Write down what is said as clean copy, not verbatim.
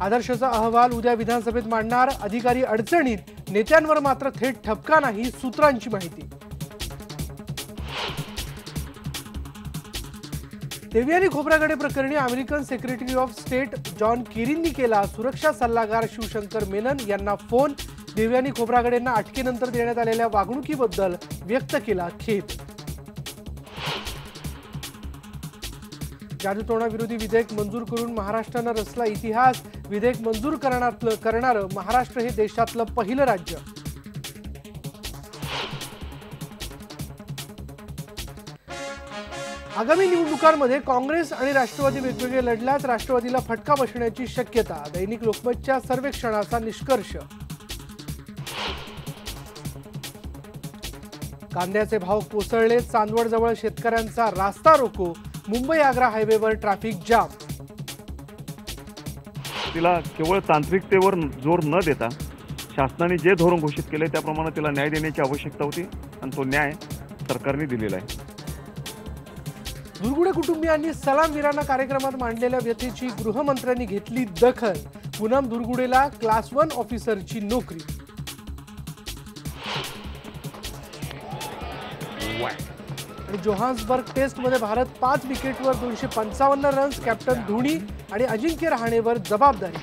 आदर्शचा अहवाल उद्या विधानसभेत मांडणार, अधिकारी अडचणीत, नेत्यांवर मात्र थेट ठपका नाही, सूत्रांची माहिती। देवयानी खोब्रागडे प्रकरणी American secretary of state John केरींनी केला सुरक्षा सल्लागार शिवशंकर मेनन यांना फोन। देवयानी खोब्रागडेंना अटकेनंतर देण्यात आलेल्या वागणुकीबद्दल व्यक्त केला खेद। जादूटोणाविरोधी विधेयक मंजूर करून महाराष्ट्रानं रचला इतिहास। विधेयक मंजूर करणारं महाराष्ट्र हे देशातलं पहिलं राज्य। आगामी निवडणुकांमध्ये काँग्रेस आणि राष्ट्रवादी वेगवेगळे लढल्यास राष्ट्रवादीला फटका बसण्याची शक्यता। दैनिक लोकमतच्या सर्वेक्षणाचा निष्कर्ष। कांद्याचे भाव कोसळले, चांदवडजवळ शेतकऱ्यांचा रास्ता रोको। मुंबई आग्रा हायवेवर ट्रॅफिक जाम। तिला केवळ तांत्रिकतेवर जोर न देता शासनाने जे धोरण घोषित केले त्याप्रमाणे तिला न्याय देण्याची आवश्यकता होती आणि तो न्याय सरकारने दिलेला आहे। दुर्गुडे कुटुंबियांनी सलामवीरांना कार्यक्रमात मांडलेल्या व्यथेची गृहमंत्र्यांनी घेतली दखल। पूनम दुर्गुडेला क्लास 1 ऑफिसरची नोकरी। आणि जोहान्सबर्ग टेस्टमध्ये भारत 5 विकेटवर 255 रन्स। कॅप्टन धोनी आणि अजिंक्य रहाणेवर जबाबदारी।